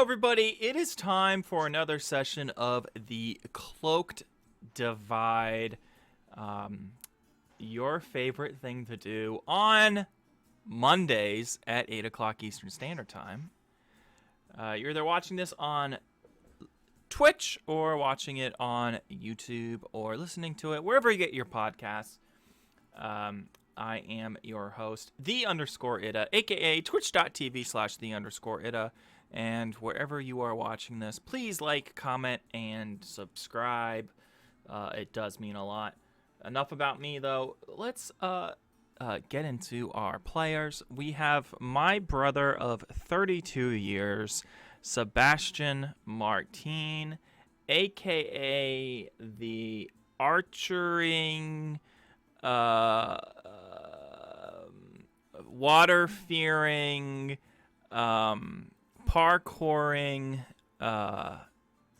Hello, everybody. It is time for another session of the Cloaked Divide. Your favorite thing to do on Mondays at 8 o'clock Eastern Standard Time. You're either watching this on Twitch or watching it on YouTube or listening to it wherever you get your podcasts. I am your host, _Ida, aka twitch.tv/the_Ida. And wherever you are watching this, please like, comment, and subscribe. It does mean a lot. Enough about me, though. Let's get into our players. We have my brother of 32 years, Sabastian Marteen, a.k.a. the archering, water-fearing, parkouring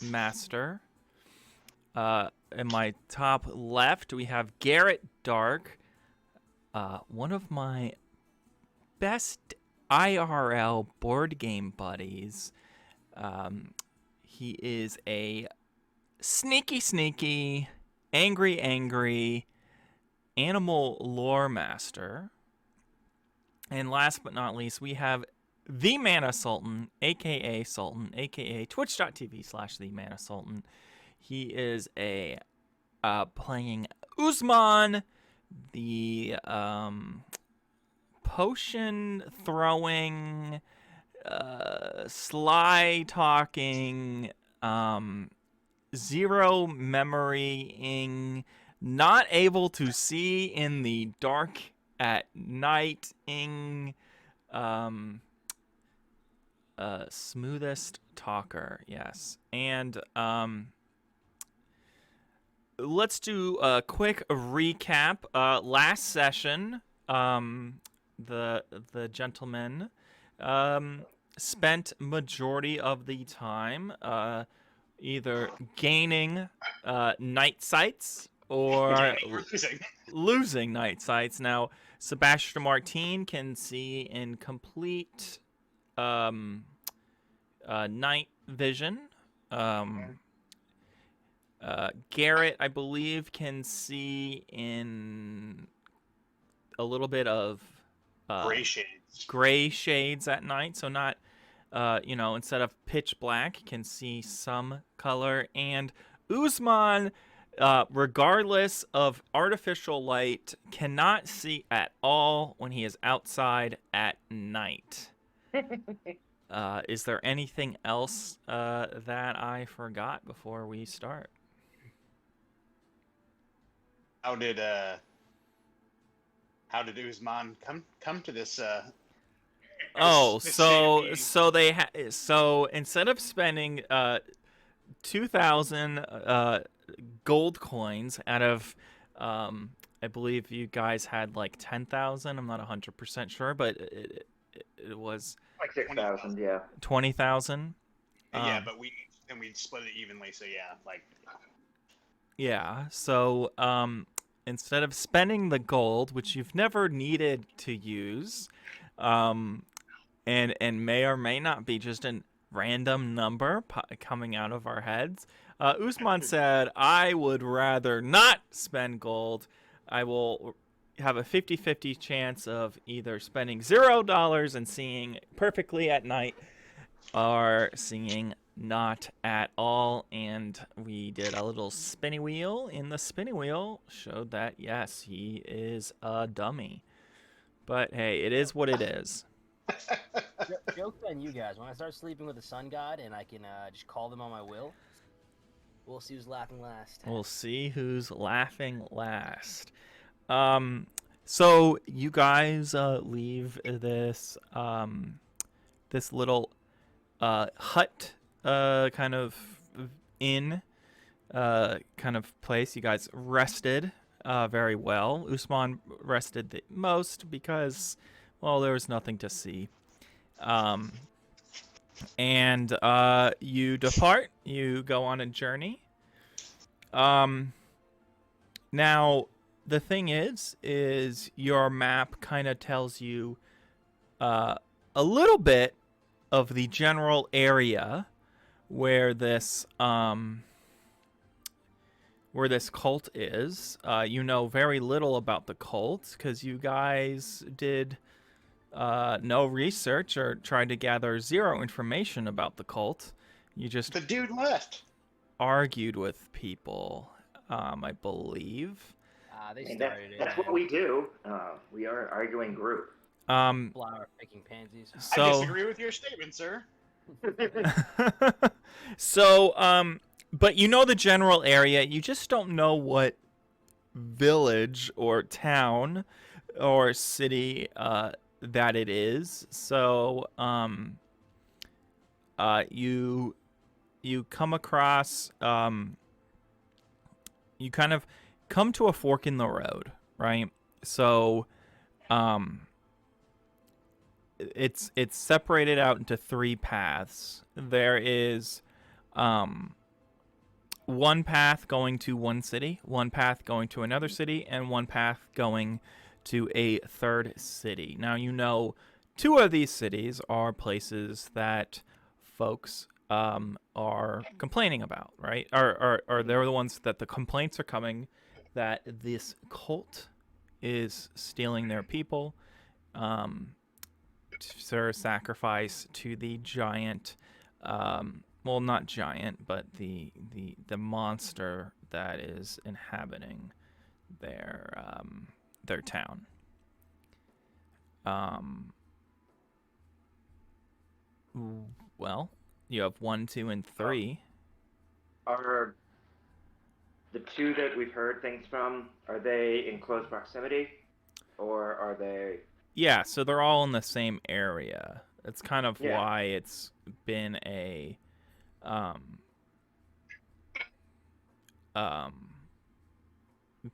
master. In my top left, we have Garret Dark, one of my best IRL board game buddies. He is a sneaky, angry animal lore master. And last but not least, we have the Mana Sultan, aka Sultan, aka twitch.tv/the Sultan. He is playing Usmond, the potion throwing, sly talking, zero memorying, not able to see in the dark at night-ing, smoothest talker, yes. And let's do a quick recap. Last session, the gentleman spent majority of the time either gaining night sights or losing night sights. Now, Sabastian Marteen can see in complete night vision. Garret, I believe, can see in a little bit of gray shades at night, so not, instead of pitch black, can see some color. And Usmond, regardless of artificial light, cannot see at all when he is outside at night. Is there anything else that I forgot before we start? How did Usmond come to this? So instead of spending 2,000 gold coins out of I believe you guys had like 10,000. I'm not 100% sure, but it was like 6,000, yeah. 20,000. Yeah, but we split it evenly, so yeah, like. Yeah, so instead of spending the gold, which you've never needed to use, and may or may not be just a random number coming out of our heads, Usmond said, I would rather not spend gold. I will have a 50-50 chance of either spending $0 and seeing perfectly at night or seeing not at all. And we did a little spinny wheel, and the spinny wheel showed that yes, he is a dummy, but hey, it is what it is. Joke's on you guys. When I start sleeping with the sun god and I can just call them on my will, we'll see who's laughing last. We'll see who's laughing last. So you guys leave this this little hut kind of inn kind of place. You guys rested very well. Usmond rested the most because, well, there was nothing to see. And you depart. You go on a journey. Now, the thing is your map kind of tells you a little bit of the general area where this cult is. You know very little about the cult because you guys did no research or tried to gather zero information about the cult. You just The dude left. argued with people, I believe. They And started it. that's what we do. We are an arguing group. Flower picking pansies. So, I disagree with your statement, sir. so, but you know the general area. You just don't know what village or town or city that it is. So, you come across, you kind of come to a fork in the road, right? So, it's separated out into 3 paths. There is one path going to one city, one path going to another city, and one path going to a third city. Now, you know 2 of these cities are places that folks are complaining about, right? Or they're the ones that the complaints are coming that this cult is stealing their people. To sacrifice to the giant, well, not giant, but the monster that is inhabiting their town. Well, you have 1, 2, and 3. Are the 2 that we've heard things from, are they in close proximity? Or are they... Yeah, so they're all in the same area. That's kind of Yeah. why it's been a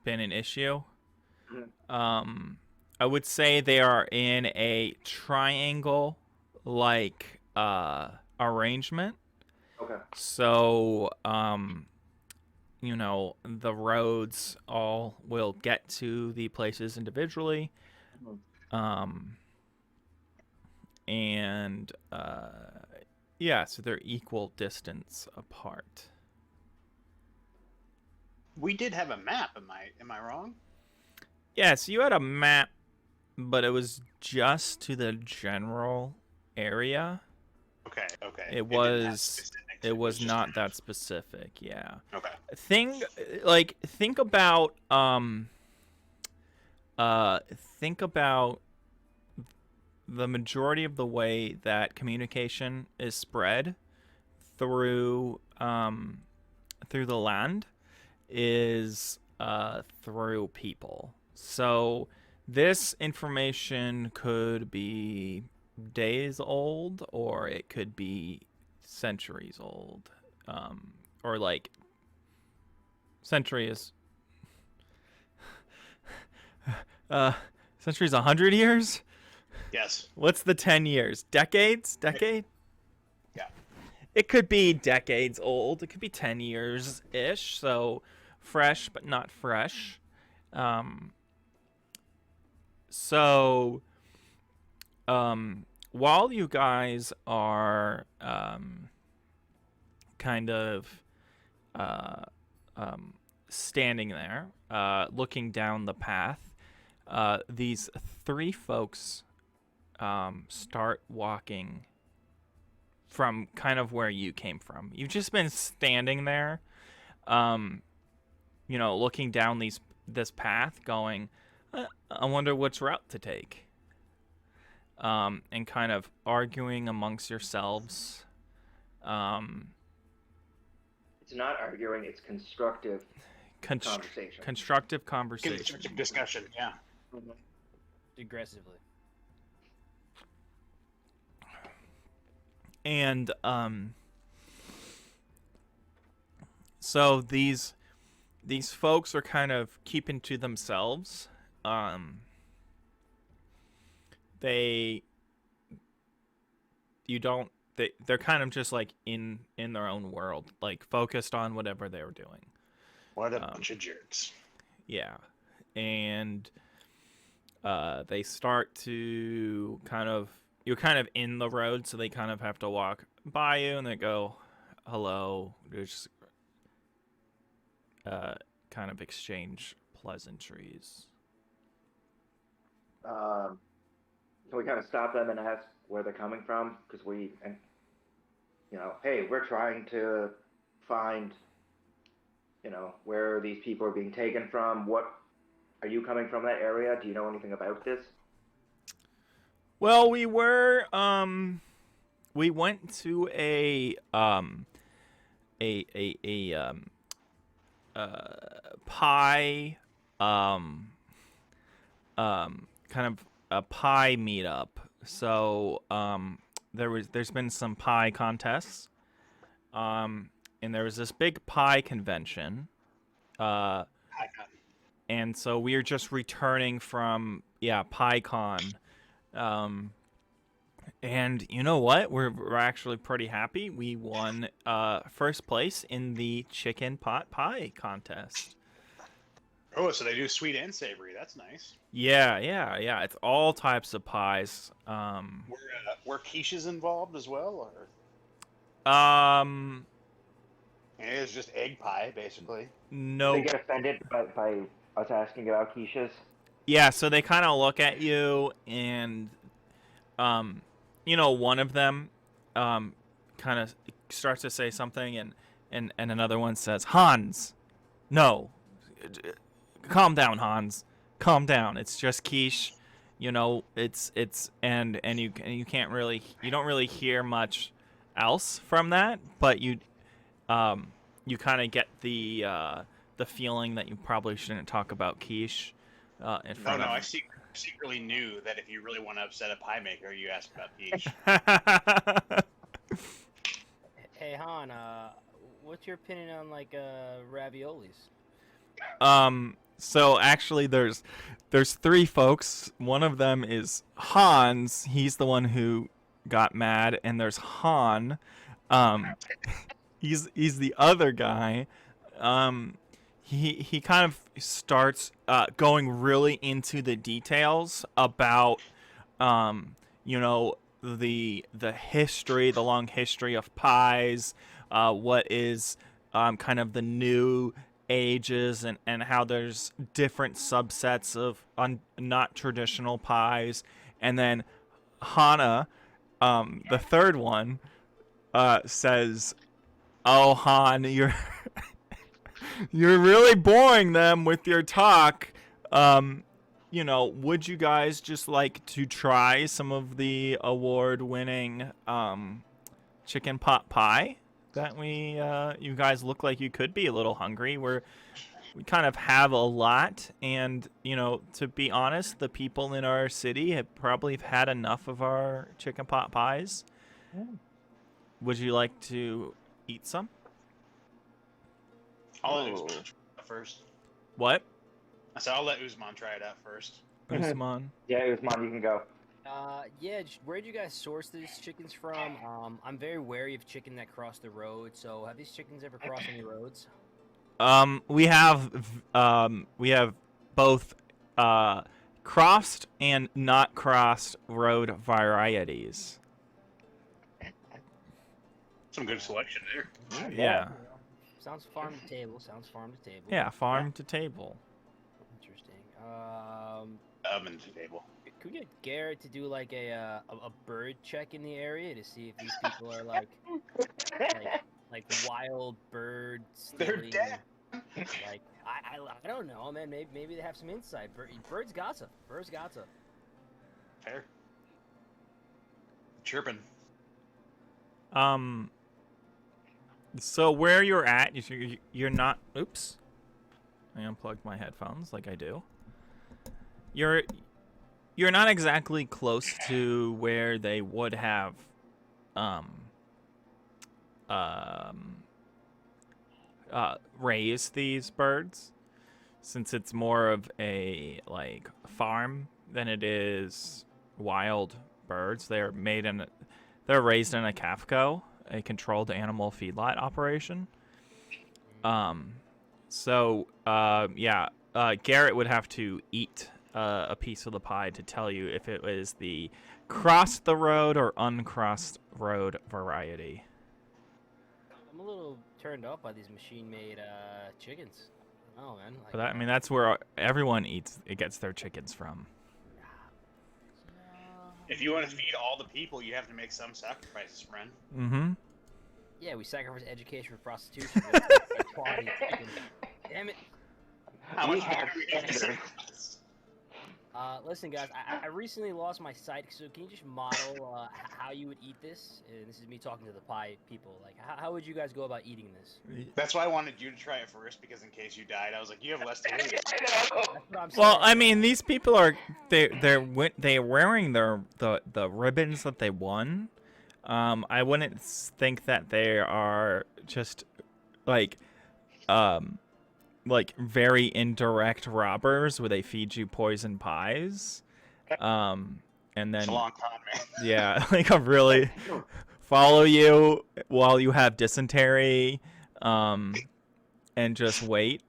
been an issue. I would say they are in a triangle like arrangement. Okay. So you know, the roads all will get to the places individually. And yeah, so they're equal distance apart. We did have a map. Am I wrong? Yeah, so you had a map, but it was just to the general area. Okay. It didn't have was specifics, it was just not enough. that specific, yeah. Okay. Think about the majority of the way that communication is spread through the land is through people. So this information could be days old, or it could be centuries old, or like century is centuries 100 years. Yes. What's the 10 years? Decades? Decade? Yeah. It could be decades old. It could be 10 years ish. So fresh, but not fresh. While you guys are kind of standing there, looking down the path, these 3 folks start walking from kind of where you came from. You've just been standing there, you know, looking down this path, going, I wonder which route to take, and kind of arguing amongst yourselves. It's not arguing, it's constructive conversation. Constructive conversation. Constructive discussion. Yeah. Mhm. Aggressively. And so these folks are kind of keeping to themselves. They're kind of just like in their own world, like focused on whatever they were doing. What a bunch of jerks. Yeah. And they start to kind of you're kind of in the road, so they kind of have to walk by you, and they go, "Hello." There's kind of exchange pleasantries. Can we kind of stop them and ask where they're coming from? Because hey, we're trying to find, where these people are being taken from. What are you coming from that area? Do you know anything about this? Well, we went to a pie, kind of a pie meetup. So, there's been some pie contests, and there was this big pie convention, and so we're just returning from PieCon. And you know what? We're actually pretty happy. We won first place in the chicken pot pie contest. Oh, so they do sweet and savory. That's nice. Yeah. It's all types of pies. Were quiches involved as well, or it's just egg pie, basically? No. They get offended by us asking about quiches. Yeah, so they kind of look at you, and one of them kind of starts to say something, and another one says, "Hans, no, calm down, Hans, calm down. It's just quiche, and you can't really, you don't really hear much else from that, but you kind of get the feeling that you probably shouldn't talk about quiche in front of. I secretly knew that if you really want to upset a pie maker, you ask about quiche. Hey Han, what's your opinion on raviolis? So actually there's three folks. One of them is Hans. He's the one who got mad, and there's Han. He's the other guy. He kind of starts going really into the details about the history, the long history of pies, what is kind of the new ages, and how there's different subsets of not traditional pies. And then Hana, the third one, says, "Oh, Han, you're really boring them with your talk. Would you guys just like to try some of the award-winning chicken pot pie that you guys look like you could be a little hungry? We kind of have a lot, and to be honest, the people in our city have probably had enough of our chicken pot pies. Would you like to eat some?" I'll let Usmond try it out first. What? I said I'll let Usmond try it out first. Usmond? Yeah, Usmond, you can go. Where did you guys source these chickens from? I'm very wary of chicken that cross the road. So have these chickens ever crossed any roads? We have both crossed and not crossed road varieties. Some good selection there. Yeah. Sounds farm to table. Yeah, farm to table. Interesting. Oven to table. Could we get Garret to do like a bird check in the area to see if these people are like wild bird stealing? They're dead. Like I don't know, man. Maybe they have some insight. Birds gossip. Fair. Chirping. So where you're at, you're not. Oops. I unplugged my headphones like I do. You're not exactly close to where they would have raised these birds, since it's more of a farm than it is wild birds. They're raised in a CAFCO, a controlled animal feedlot operation. Garret would have to eat a piece of the pie to tell you if it was the cross the road or uncrossed road variety? I'm a little turned off by these machine-made chickens. Oh man. But I mean, that's where everyone gets their chickens from. If you want to feed all the people, you have to make some sacrifices, friend. Mm-hmm. Yeah, we sacrifice education for prostitution. Quality chicken. Damn it. How much have do we have to standards. sacrifice? Listen, guys, I recently lost my sight, so can you just model how you would eat this? And this is me talking to the pie people. Like, how would you guys go about eating this? That's why I wanted you to try it first, because in case you died, I was like, you have less to lose. That's what I'm saying. Well, I mean, these people are they're wearing the ribbons that they won. I wouldn't think that they are just like very indirect robbers where they feed you poison pies. And then It's a long con, man. yeah, like a really follow you while you have dysentery, and just wait.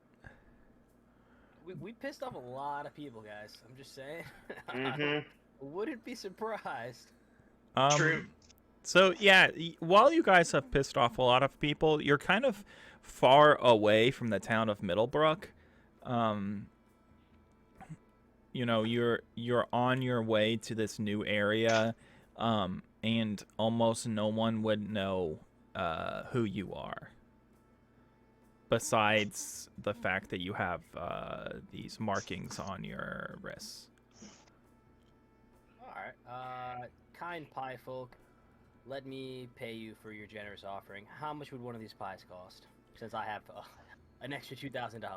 We pissed off a lot of people, guys. I'm just saying. Mm-hmm. Wouldn't be surprised. True. So yeah, while you guys have pissed off a lot of people, you're kind of far away from the town of Middlebrook. You know, you're on your way to this new area, and almost no one would know who you are. Besides the fact that you have these markings on your wrists. All right. Kind pie folk, let me pay you for your generous offering. How much would one of these pies cost? Since I have an extra $2,000.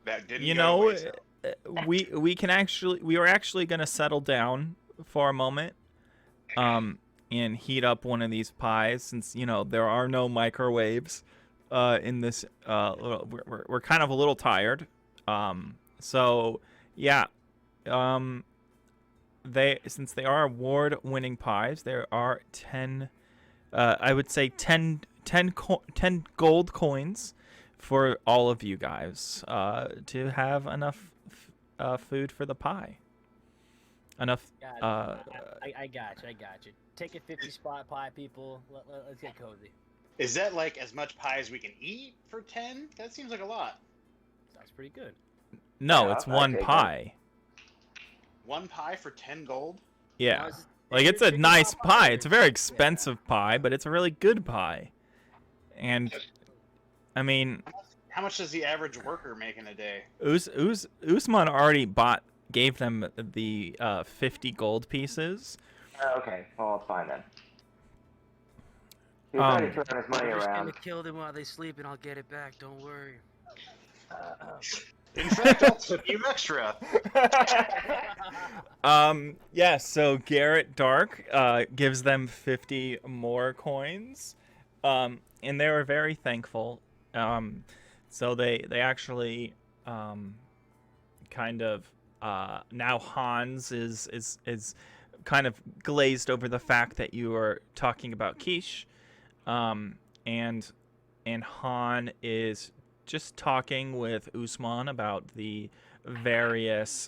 That didn't You go know, away, so. we are actually gonna settle down for a moment, and heat up one of these pies since there are no microwaves, in this. We're kind of a little tired, so yeah, since they are award-winning pies, there are 10. I would say 10 gold coins for all of you guys to have enough food for the pie. Enough. I got you. Take a 50 spot pie, people. Let's get cozy. Is that like as much pie as we can eat for 10? That seems like a lot. Sounds pretty good. No, Yeah, it's I one take it. pie. One pie for 10 gold? Yeah. Is Like, your it's a chicken nice hot pie. or- It's a very expensive pie, but it's a really good pie. And, I mean, How much does the average worker make in a day? Usmond already gave them the 50 gold pieces. Okay, well, it's fine then. He's already throwing his money I'm just around. gonna kill them while they sleep, and I'll get it back. Don't worry. In fact, I'll tip you extra. Yeah, so Garret Dark gives them 50 more coins. And they were very thankful. So they actually kind of now Hans is kind of glazed over the fact that you are talking about quiche. And Han is just talking with Usmond about the various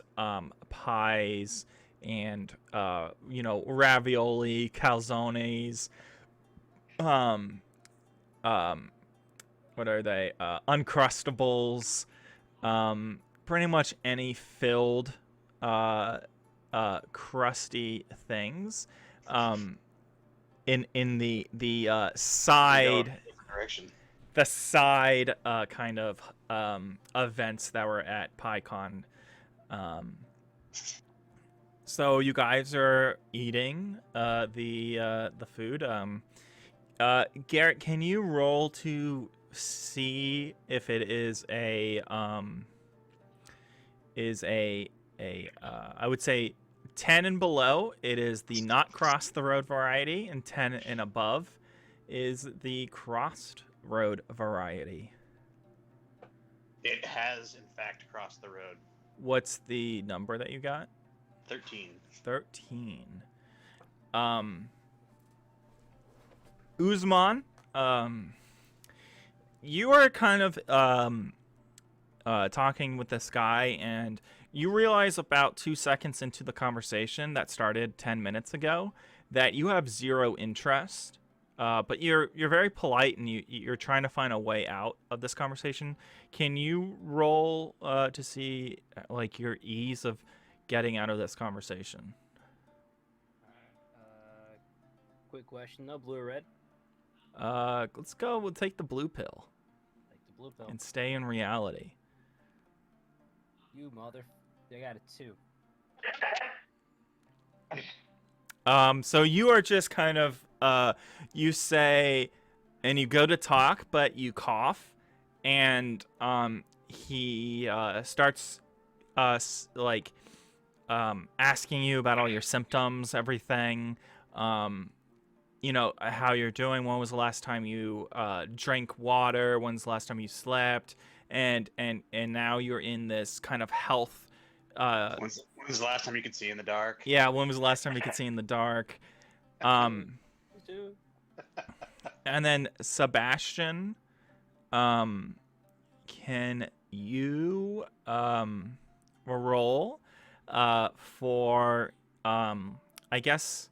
pies and ravioli, calzones, what are they? Uncrustables, pretty much any filled crusty things. In the side. Direction. The side kind of events that were at PyCon. So you guys are eating the food. Garret, can you roll to see if it is I would say 10 and below, it is the not cross the road variety, and 10 and above is the crossed road variety. It has, in fact, crossed the road. What's the number that you got? 13. 13. Usmond, you are kind of talking with this guy, and You realize about 2 seconds into the conversation that started 10 minutes ago that you have zero interest, but you're very polite and you're trying to find a way out of this conversation. Can you roll to see like your ease of getting out of this conversation? Quick question, no blue or red? Let's go. We'll take the blue pill Like the blue pill. and stay in reality. You mother... I got a 2. So you are just kind of you say, and you go to talk, but you cough, and he starts asking you about all your symptoms, everything, you know, how you're doing. When was the last time you drank water? When's the last time you slept? And now you're in this kind of health. When's the last time you could see in the dark? Yeah, when was the last time you could see in the dark? And then Sebastian, can you roll for I guess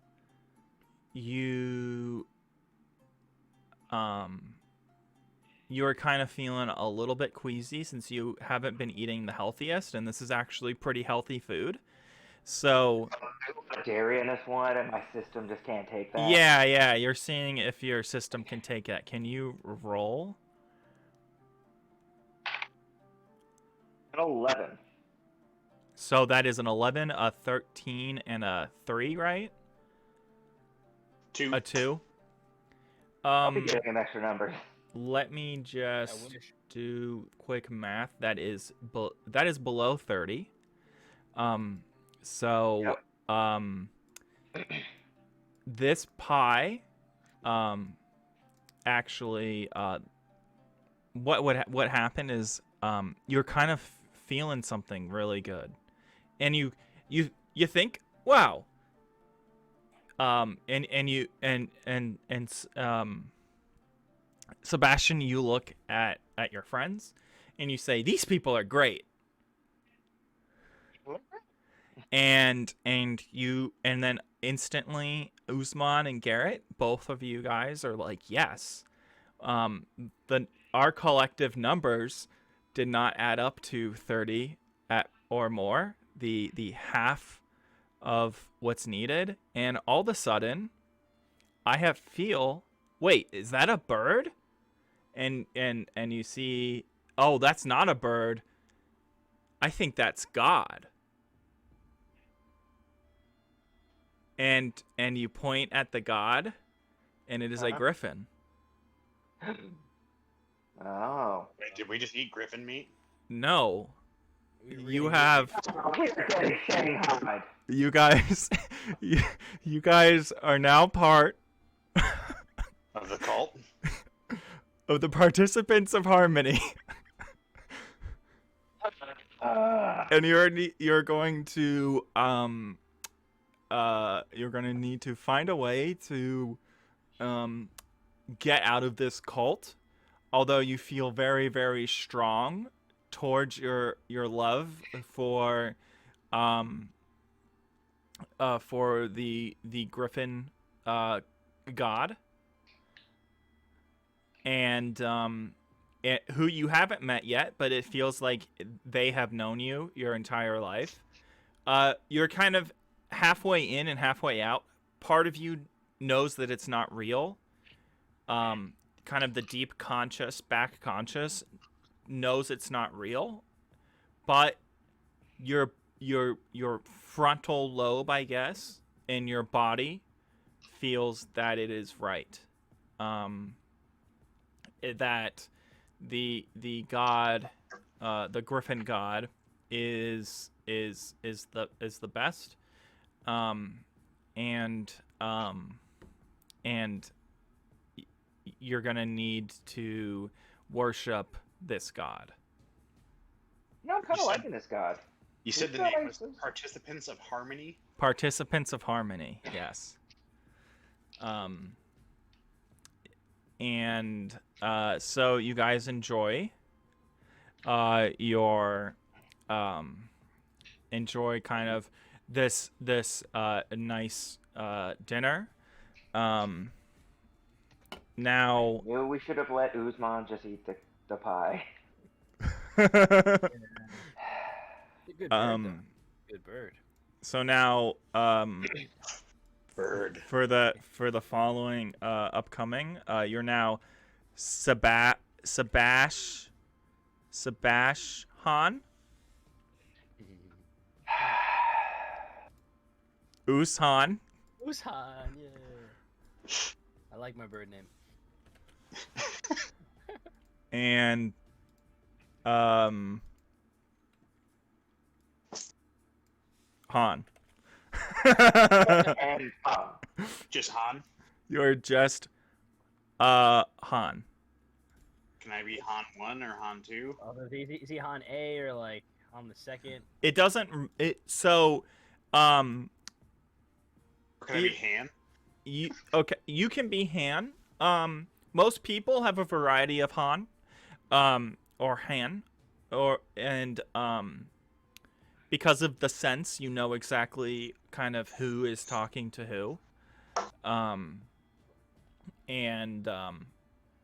you're kind of feeling a little bit queasy since you haven't been eating the healthiest, and this is actually pretty healthy food. So Dairy in this one, and my system just can't take that. yeah, you're seeing if your system can take it. Can you roll? An 11. So that is an 11, a 13, and a 3, right? 2. A 2. I'll be getting an extra number. Let me just do quick math. That is below 30. So Yep. This pie, actually, what happened is you're kind of feeling something really good, and you think, wow. Sebastian, you look at your friends, and you say, "These people are great." And then instantly Usmond and Garret, both of you guys are like, yes. Our collective numbers did not add up to 30 or more, the half of what's needed, and all of a sudden wait, is that a bird? And you see, oh, that's not a bird. I think that's God. And you point at the god, and it is a griffin. Oh. Wait, did we just eat griffin meat? No. You have... Shanghai. You guys... you guys are now part... Of the cult? of the participants of Harmony. And you're going to... you're going to need to find a way to get out of this cult, although you feel very, very strong towards your love for the griffin god, and who you haven't met yet, but it feels like they have known you your entire life. You're kind of halfway in and halfway out. Part of you knows that it's not real. Kind of the deep conscious, back conscious knows it's not real, but your frontal lobe, I guess, in your body feels that it is right. That the god, the griffin god, is the best. And you're gonna need to worship this god. No, I'm kind of liking this god. You said the name was Participants of Harmony? Participants of Harmony, yes. So you guys enjoy your enjoy kind of this nice dinner. Now. Knew we should have let Usmond just eat the pie. Good bird, though. Good bird. So now, Bird. for the following upcoming, you're now Sabash Han, Ushan, Sultan, yeah. I like my bird name. and Han. And Just Han. You're just Han. Can I be Han 1 or Han 2? Oh, is he Han A or like on the second? It doesn't so Or can I You- be Han? you can be Han. Most people have a variety of Han, or Han, because of the sense, you know exactly kind of who is talking to who,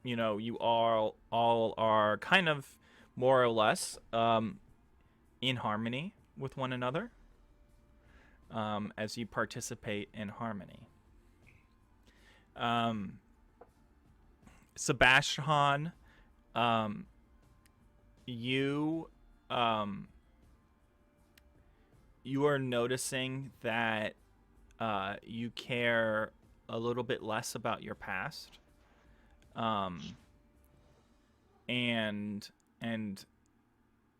you know, you all are kind of more or less in harmony with one another, as you participate in harmony. Sabastian, you are noticing that you care a little bit less about your past, and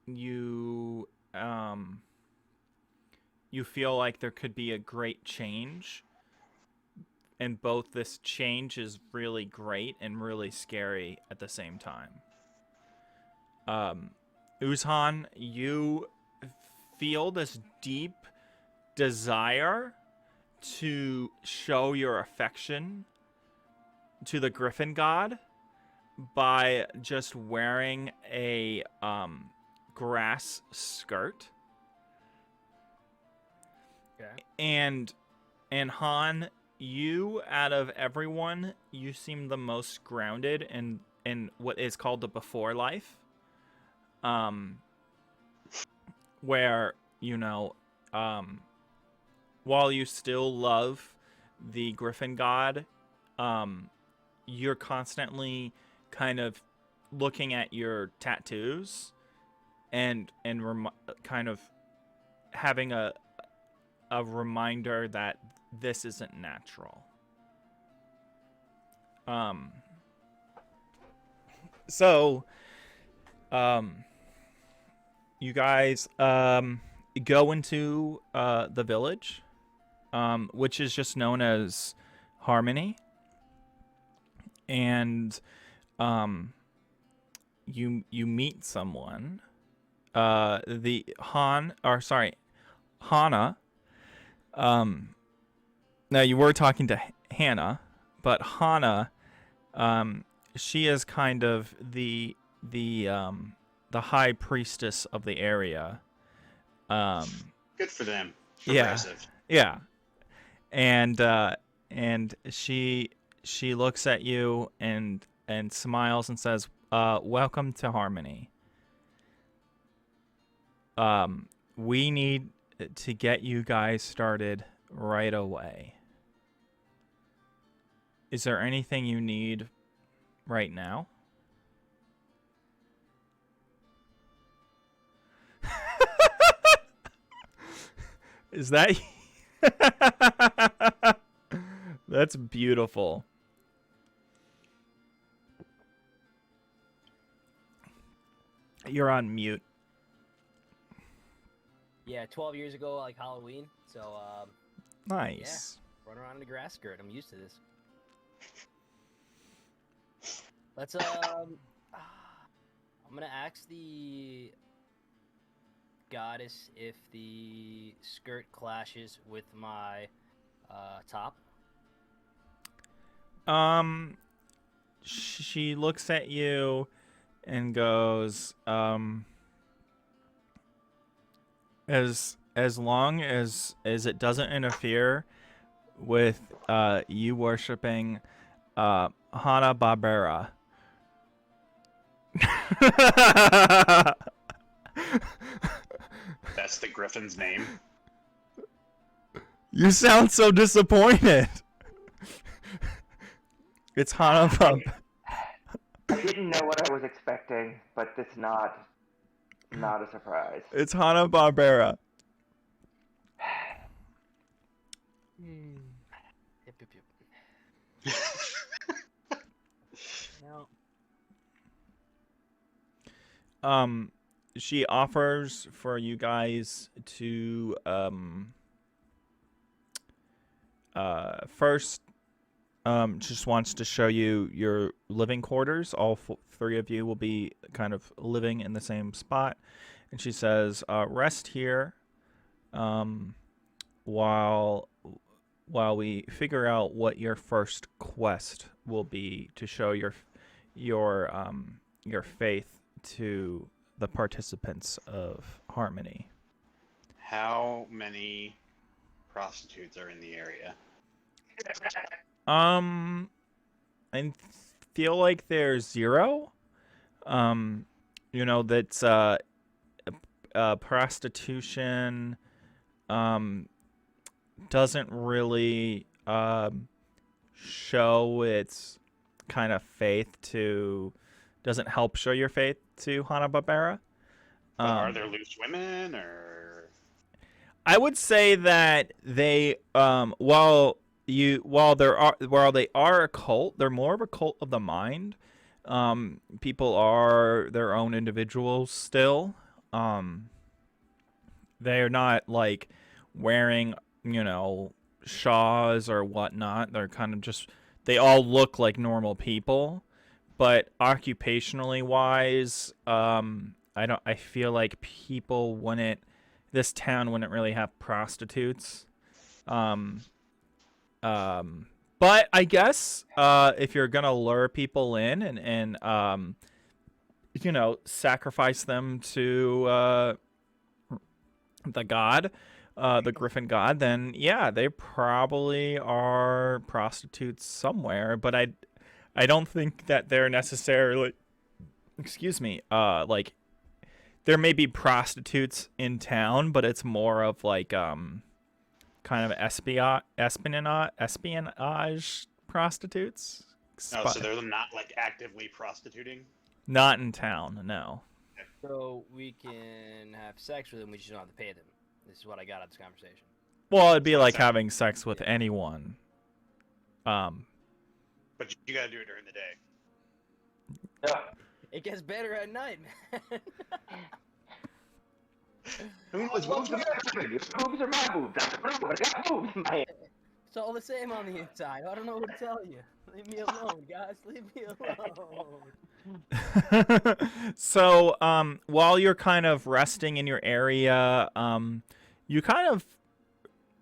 you you feel like there could be a great change, and both this change is really great and really scary at the same time. Ushan, you feel this deep desire to show your affection to the Griffin God by just wearing a grass skirt. Okay. And Han, you, out of everyone, you seem the most grounded in what is called the before life. Where, you know, while you still love the Griffin God, you're constantly kind of looking at your tattoos and kind of having a reminder that this isn't natural. So you guys go into the village, which is just known as Harmony, and you meet someone. The Hannah. Now you were talking to Hannah, but Hannah, she is kind of the high priestess of the area. Good for them. Yeah. Progressive. Yeah, and she looks at you and smiles and says, "Welcome to Harmony. We need to get you guys started right away. Is there anything you need right now?" Is that... That's beautiful. You're on mute. Yeah, 12 years ago, like Halloween. So, Nice. run around in a grass skirt. I'm used to this. Let's I'm gonna ask the goddess if the skirt clashes with my top. She looks at you and goes, as as long as it doesn't interfere with you worshiping Hanna-Barbera. That's the griffin's name. You sound so disappointed. It's Hanna-Barbera. I didn't know what I was expecting, but it's not a surprise. It's Hanna-Barbera. Yep, yep, yep. No. She offers for you guys to first just wants to show you your living quarters. All three of you will be kind of living in the same spot, and she says, rest here while we figure out what your first quest will be to show your faith to the participants of Harmony. How many prostitutes are in the area? I feel like there's 0. That's prostitution doesn't really show its kind of faith to, doesn't help show your faith to Hanna-Barbera. Are there loose women, or? I would say that they while they are a cult, they're more of a cult of the mind. People are their own individuals still. They're not like wearing, shawls or whatnot. They're kind of just, they all look like normal people, but occupationally wise, I feel like this town wouldn't really have prostitutes. But I guess if you're gonna lure people in and sacrifice them to the god, the griffin god, then yeah, they probably are prostitutes somewhere. But I don't think that they're necessarily, like, there may be prostitutes in town, but it's more of like kind of espionage prostitutes. No, so they're not like actively prostituting? Not in town, no. So we can have sex with them, we just don't have to pay them. This is what I got out of this conversation. Well, it'd be like having sex with anyone. But you gotta do it during the day. Yeah. It gets better at night, man. Boobs are my boobs. I got boobs, man. It's all the same on the inside. I don't know what to tell you. Leave me alone, guys. Leave me alone. So, while you're kind of resting in your area, you kind of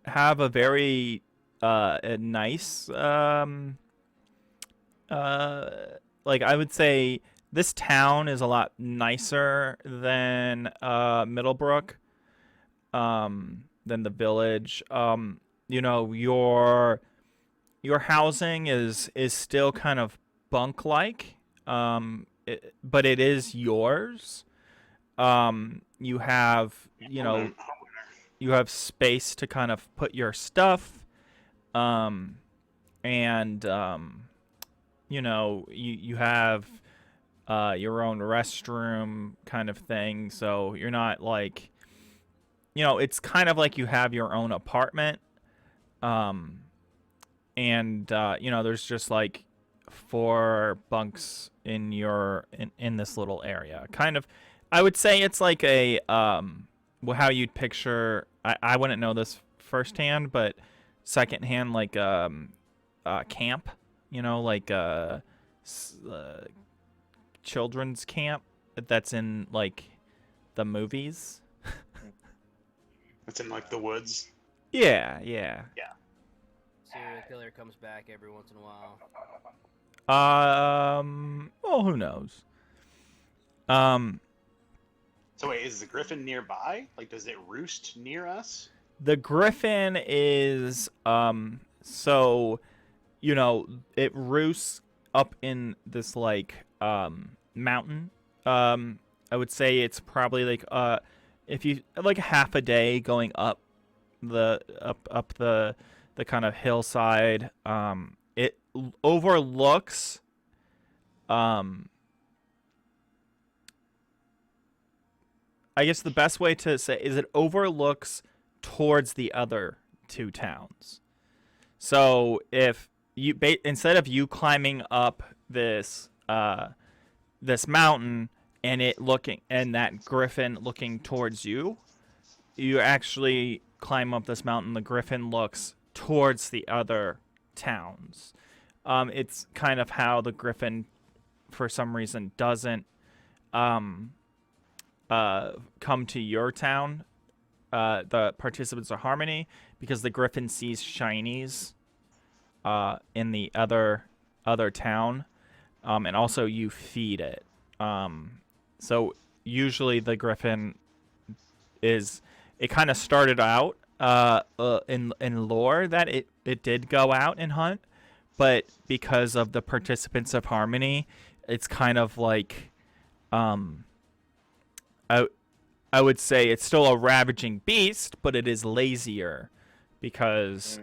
have a very a nice like, I would say this town is a lot nicer than Middlebrook, than the village. Your housing is still kind of bunk-like, but it is yours. You have, you have space to kind of put your stuff, and you have your own restroom kind of thing, so you're not like, it's kind of like you have your own apartment, and there's just like 4 bunks in in this little area. Kind of, I would say it's like a how you'd picture, I wouldn't know this firsthand, but secondhand, like camp, like children's camp that's in like the movies. It's in like the woods. Yeah. Yeah. Serial killer comes back every once in a while. Well, who knows? So wait, is the griffin nearby? Like, does it roost near us? The griffin is so it roosts up in this like mountain. I would say it's probably like if you like half a day going up the kind of hillside. It overlooks I guess the best way to say is it overlooks towards the other two towns. So if you instead of you climbing up this this mountain and it looking and that griffin looking towards you, you actually climb up this mountain. The griffin looks towards the other towns. It's kind of how the griffin, for some reason, doesn't come to your town, the participants of Harmony, because the griffin sees shinies in the other town, and also you feed it. So usually the griffin it kind of started out in lore that it did go out and hunt, but because of the participants of Harmony, it's kind of like I would say it's still a ravaging beast, but it is lazier because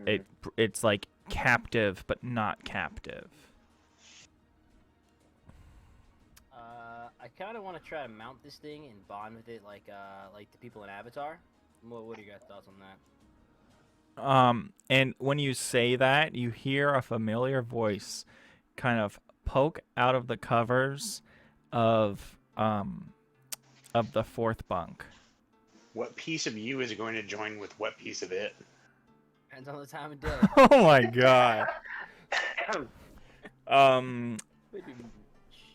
it's like captive but not captive. I kind of want to try to mount this thing and bond with it like the people in Avatar. What are your guys' thoughts on that? And when you say that, you hear a familiar voice kind of poke out of the covers of the fourth bunk. What piece of you is going to join with what piece of it? Depends on the time of day. Oh my god.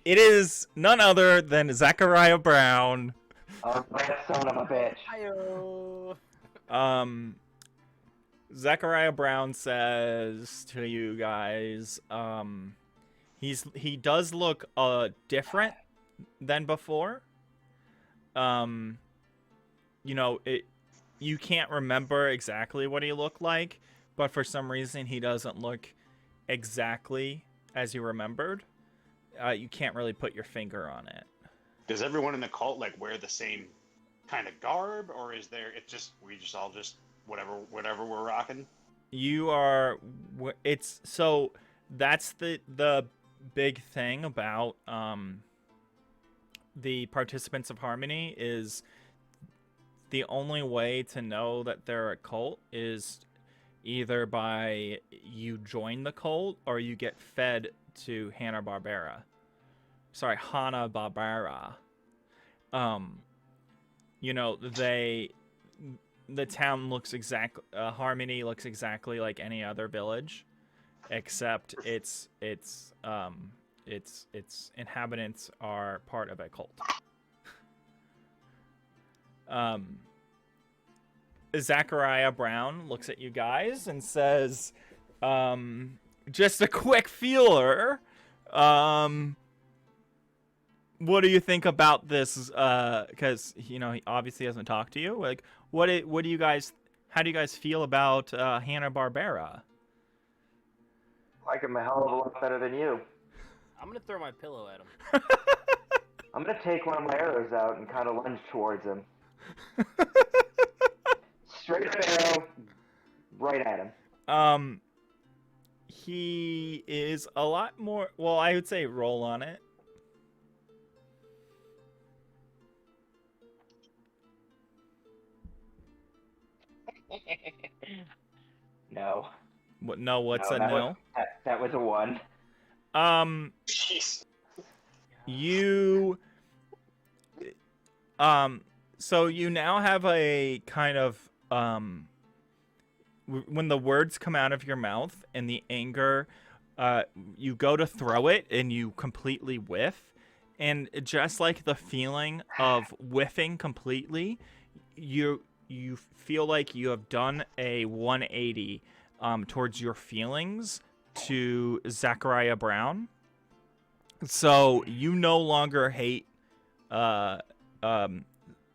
It is none other than Zachariah Brown. Oh, that son of a bitch. Hi-yo. Zachariah Brown says to you guys, he does look different than before. You can't remember exactly what he looked like, but for some reason he doesn't look exactly as you remembered. You can't really put your finger on it. Does everyone in the cult like wear the same kind of garb, or is there we just all whatever we're rocking? So that's the big thing about the participants of Harmony is the only way to know that they're a cult is either by you join the cult or you get fed to Hanna-Barbera. The town looks Harmony looks exactly like any other village, except its inhabitants are part of a cult. Zachariah Brown looks at you guys and says, just a quick feeler. What do you think about this? Because he obviously hasn't talked to you. Like, how do you guys feel about Hanna-Barbera? Like him a hell of a lot better than you. I'm gonna throw my pillow at him. I'm gonna take one of my arrows out and kind of lunge towards him. Straight up arrow, right at him. He is a lot more. Well, I would say roll on it. No. What? No. What's a that no? That was a 1. Jeez. You. So you now have a kind of when the words come out of your mouth and the anger, you go to throw it and you completely whiff, and just like the feeling of whiffing completely, you feel like you have done a 180 towards your feelings to Zachariah Brown. So you no longer hate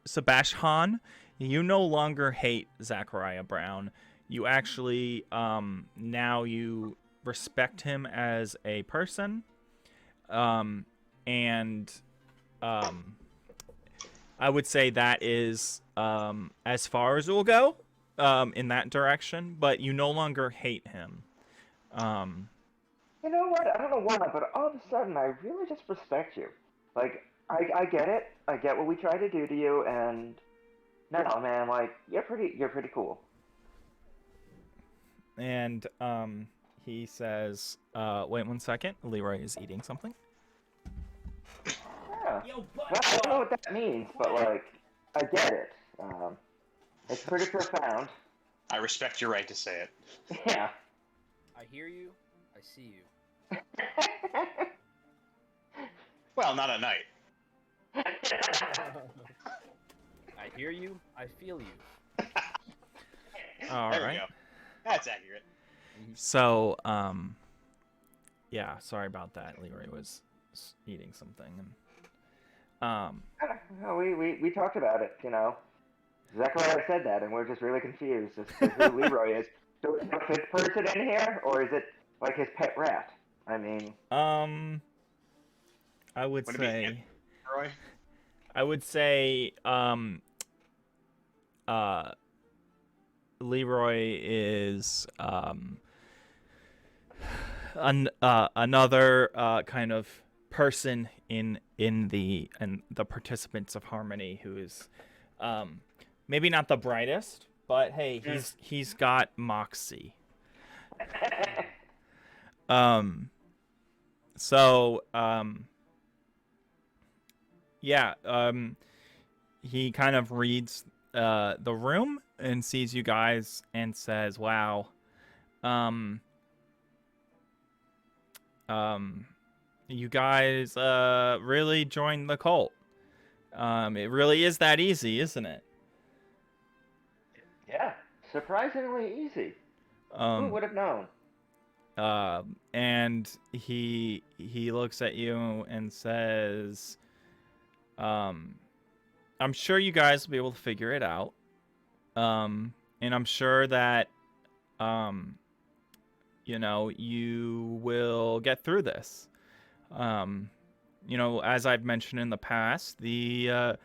Sebastian, you no longer hate Zachariah Brown. You actually now you respect him as a person, and I would say that is as far as it will go in that direction. But you no longer hate him. You know what? I don't know why, but all of a sudden I really just respect you. Like, I get it. I get what we try to do to you, and no, man, like you're pretty cool. And he says, "Wait 1 second. Leroy is eating something." Yeah. Well, I don't know what that means, but like, I get it. It's pretty profound. I respect your right to say it. Yeah. I hear you. I see you. Well, not at night. I hear you. I feel you. All There right. we go. That's accurate. So, yeah, sorry about that. Leroy was eating something, and No, we talked about it. You know, Zachariah said that, and we're just really confused as to who Leroy is. So is the fifth person in here, or is it like his pet rat? I mean, I would Would it be say, Roy? I would say, Leroy is another kind of person in the participants of Harmony who is maybe not the brightest, but hey, he's got moxie. So yeah, he kind of reads the room and sees you guys and says, "Wow, you guys really joined the cult. It really is that easy, isn't it?" yeah, surprisingly easy. Who would have known? And he looks at you and says, "I'm sure you guys will be able to figure it out. And I'm sure that, you know, you will get through this. You know, as I've mentioned in the past, the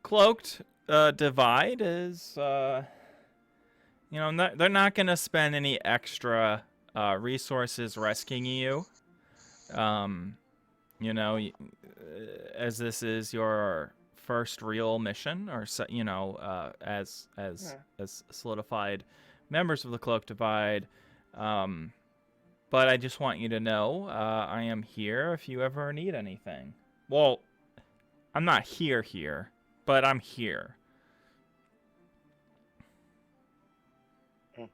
Cloaked Divide is, you know, they're not going to spend any extra resources rescuing you. You know, as this is your first real mission, or you know, as solidified members of the Cloaked Divide. But I just want you to know, I am here if you ever need anything. Well, I'm not here, but I'm here." Hmm.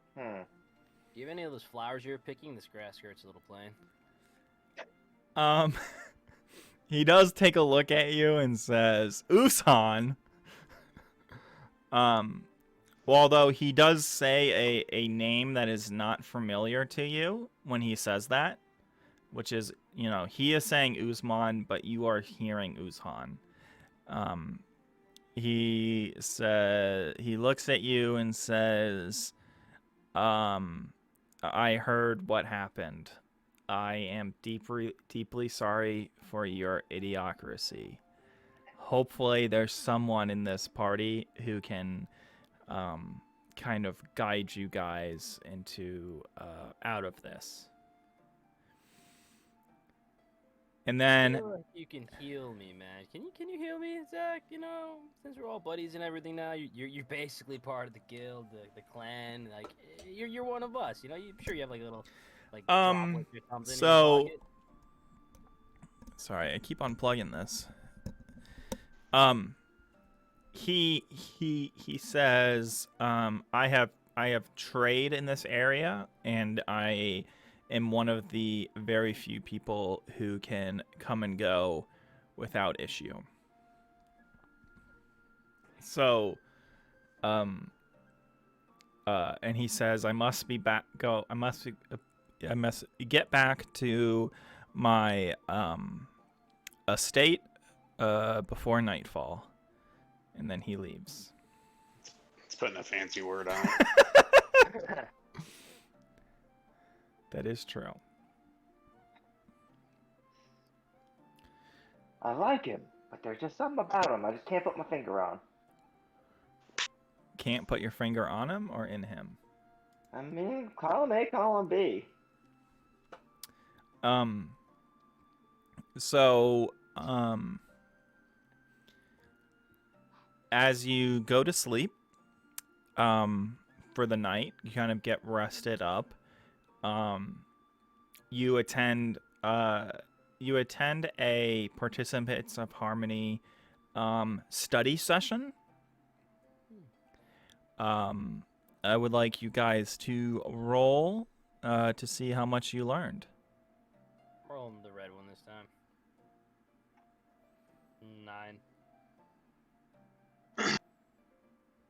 Do you have any of those flowers you're picking? This grass skirt's a little plain. He does take a look at you and says, "Usmond." Although he does say a name that is not familiar to you when he says that, which is, you know, he is saying Usmond, but you are hearing Ushan. He looks at you and says, "I heard what happened. I am deeply sorry for your idiocracy. Hopefully there's someone in this party who can kind of guide you guys into out of this." And I then feel like you can heal me, man. Can you heal me, Zach? You know, since we're all buddies and everything now, you're basically part of the guild, the clan. Like you're one of us. You know, I'm sure you have like a little like droplets or something in so your pocket. sorry, I keep unplugging this. He says, I have trade in this area, and I am one of the very few people who can come and go without issue. So, and he says, I must get back to my estate before nightfall. And then he leaves. It's putting a fancy word on it. That is true. I like him, but there's just something about him I just can't put my finger on. Can't put your finger on him or in him? I mean, call him A, call him B. So, as you go to sleep, for the night, you kind of get rested up. You attend a Participants of Harmony, study session. I would like you guys to roll, to see how much you learned. Rolling the red one this time. 9.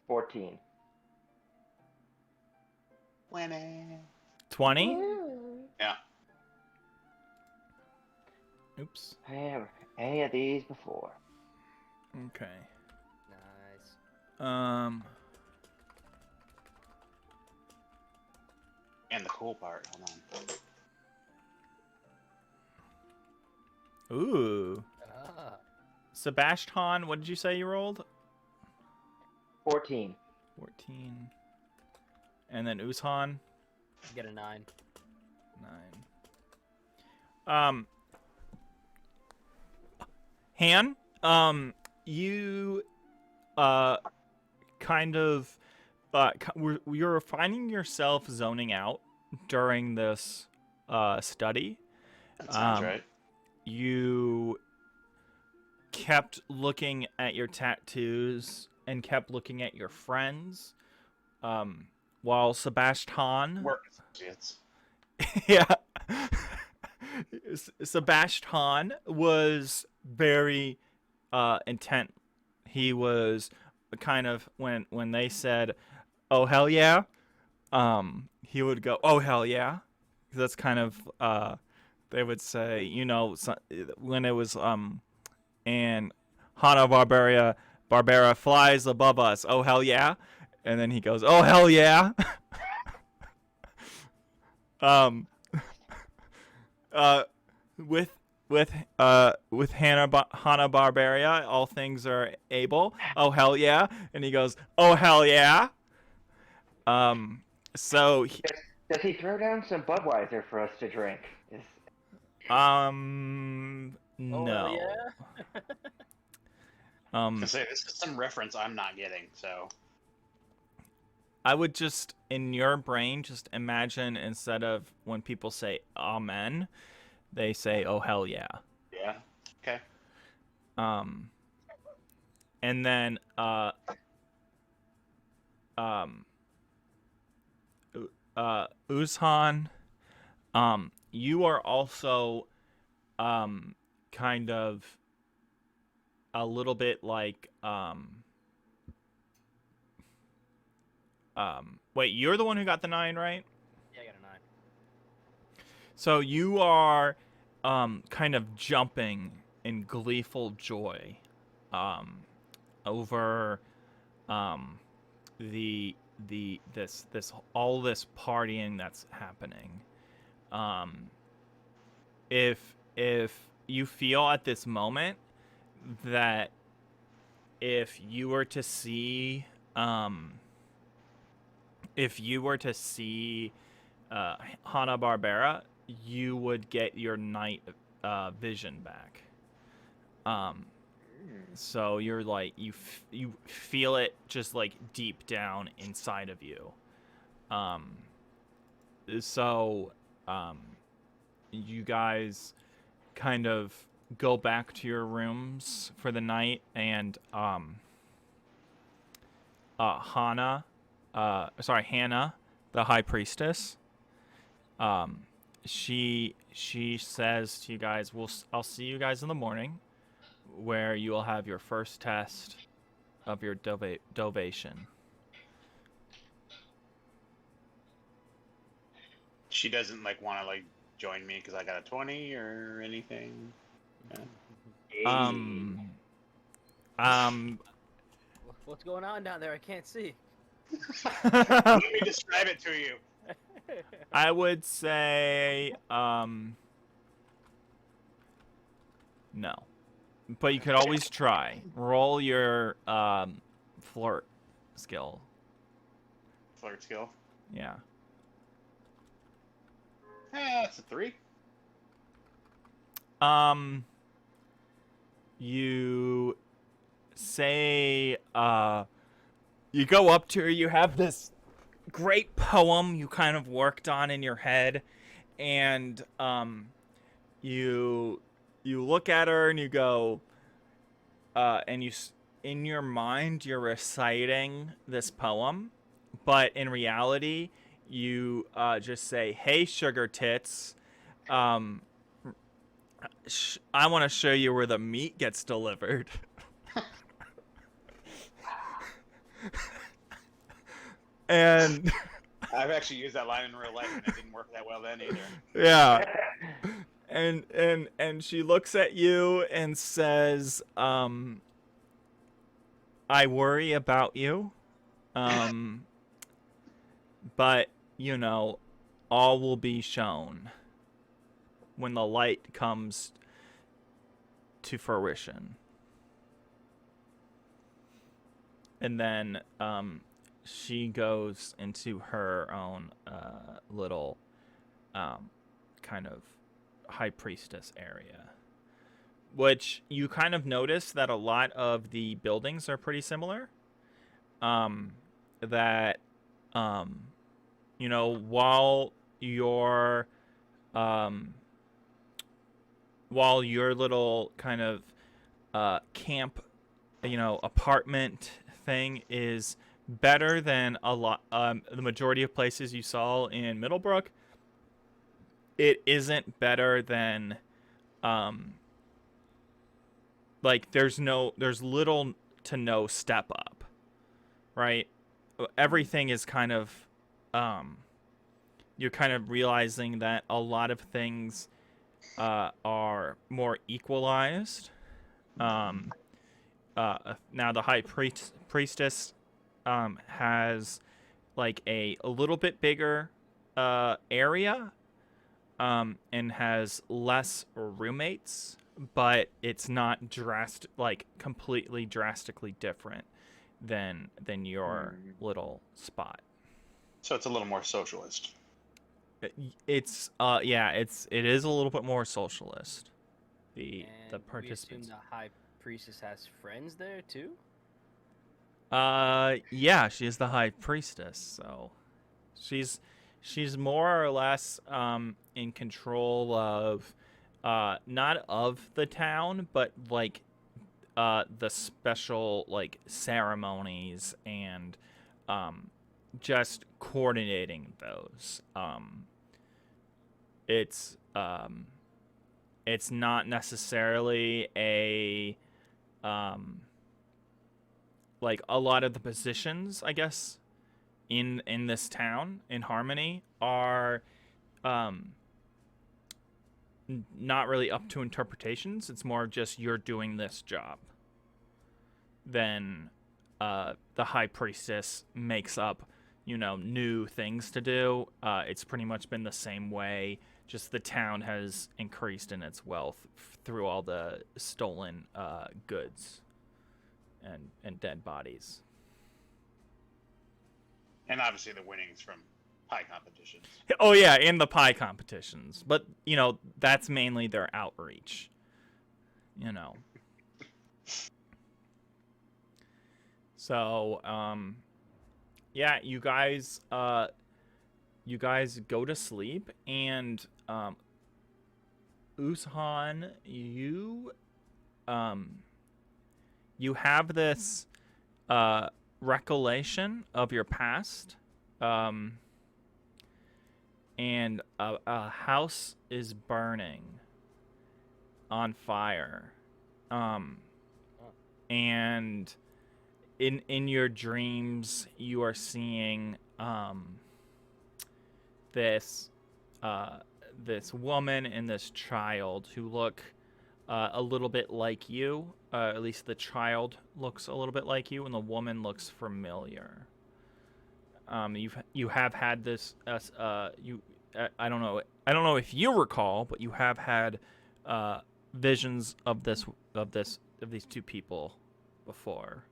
14. 20? Yeah. Oops. I never any of these before. Okay. Nice. And the cool part, hold on. Ooh. Ah. Sabastian, what did you say you rolled? 14. 14. And then Ushan? Get a 9. 9. Han, you kind of you're finding yourself zoning out during this study. That sounds right. You kept looking at your tattoos and kept looking at your friends, while Sabastian Work associates. yeah. Sabastian was very intent. He was kind of when they said, "Oh hell yeah," he would go, "Oh hell yeah." That's kind of they would say, when it was and Barbara flies above us. Oh hell yeah, and then he goes, "Oh hell yeah." With Hanna-Barbera, all things are able. Oh hell yeah, and he goes, "Oh hell yeah." So Does he throw down some Budweiser for us to drink? Oh, no. hell yeah. I was gonna say, this is some reference I'm not getting, so. I would just, in your brain, just imagine instead of when people say amen, they say, "Oh hell yeah." Yeah. Okay. And then Ushan, you are also kind of a little bit like wait, you're the one who got the 9, right? Yeah, I got a 9. So you are kind of jumping in gleeful joy over this all this partying that's happening. If you feel at this moment that if you were to see Hanna-Barbera, you would get your night vision back. So you're like you feel it just like deep down inside of you. So you guys kind of go back to your rooms for the night, and Hannah, the high priestess, she says to you guys, I'll see you guys in the morning, where you will have your first test of your dovation. She doesn't want to join me because I got a 20 or anything. Yeah. What's going on down there? I can't see. Let me describe it to you. I would say no. But you could always try. Roll your flirt skill. Flirt skill. Yeah. That's a 3. You say you go up to her, you have this great poem you kind of worked on in your head, and you look at her and you go and in your mind you're reciting this poem, but in reality you just say, "Hey, sugar tits, I want to show you where the meat gets delivered." And I've actually used that line in real life, and it didn't work that well then either. yeah. And she looks at you and says, I worry about you. But, you know, all will be shown when the light comes to fruition. And then she goes into her own little kind of high priestess area, which you kind of notice that a lot of the buildings are pretty similar. That you know, while your little kind of camp, you know, apartment thing is better than a lot the majority of places you saw in Middlebrook, it isn't better than like there's little to no step up, right? Everything is kind of you're kind of realizing that a lot of things are more equalized. Now the high priestess has like a little bit bigger area and has less roommates, but it's not completely drastically different than your little spot. So it's a little more socialist. It is a little bit more socialist. The participants. We assume the high priestess has friends there too? Yeah, she is the high priestess, so she's more or less in control of not of the town, but like the special like ceremonies and just coordinating those. It's not necessarily a like a lot of the positions, I guess, in this town in Harmony are not really up to interpretations. It's more just you're doing this job. Then the high priestess makes up, you know, new things to do. It's pretty much been the same way. Just the town has increased in its wealth through all the stolen goods and dead bodies. And obviously the winnings from pie competitions. Oh yeah, and the pie competitions. But, you know, that's mainly their outreach. You know. So, yeah, you guys go to sleep, and Ushan, you have this recollection of your past, and a house is burning on fire, and in your dreams you are seeing this woman and this child who look a little bit like you. At least the child looks a little bit like you, and the woman looks familiar. You have had this. I don't know. I don't know if you recall, but you have had visions of these two people before.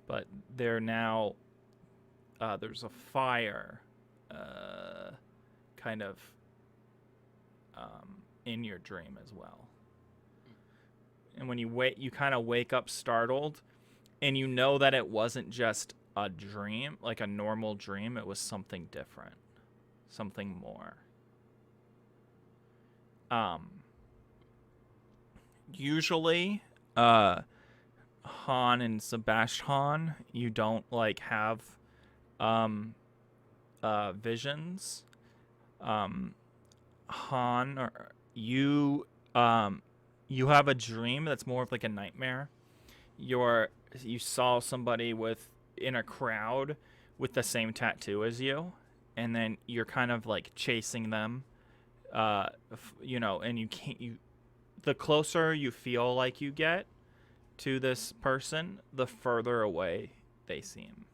But they're now. There's a fire, kind of, in your dream as well. And when you kind of wake up startled, and you know that it wasn't just a dream, like a normal dream. It was something different, something more. Usually, Han and Sebastian, you don't like have visions. Han, or you have a dream that's more of like a nightmare. You saw somebody in a crowd with the same tattoo as you, and then you're kind of like chasing them, and you can't. The closer you feel like you get to this person, the further away they seem,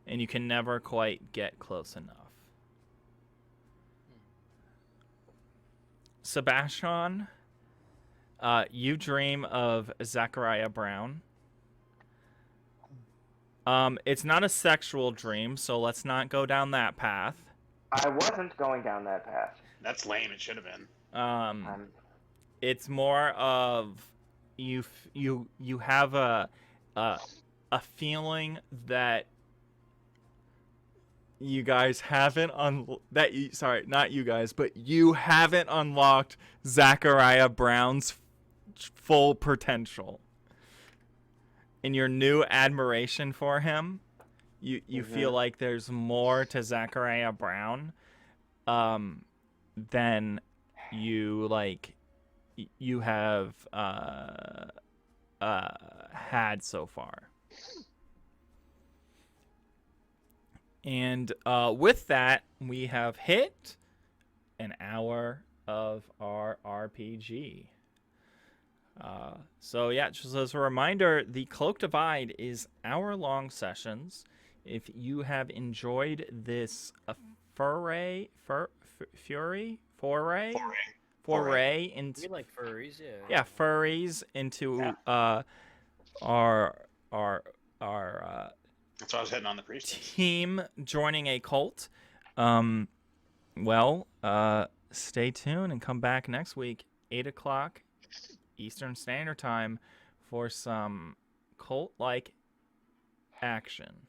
and you can never quite get close enough. Sebastian, you dream of Zachariah Brown. It's not a sexual dream, so let's not go down that path. I wasn't going down that path. That's lame. It should have been. It's more of you have a feeling that you guys haven't not you guys, but you haven't unlocked Zachariah Brown's full potential. In your new admiration for him, you feel like there's more to Zachariah Brown than you have had so far. And with that, we have hit an hour of our RPG. So yeah, just as a reminder, the Cloaked Divide is hour-long sessions. If you have enjoyed this foray into, We like furries, yeah. yeah, furries into our That's why I was hitting on the priestess. team joining a cult, stay tuned and come back next week, 8 o'clock Eastern Standard Time, for some cult-like action.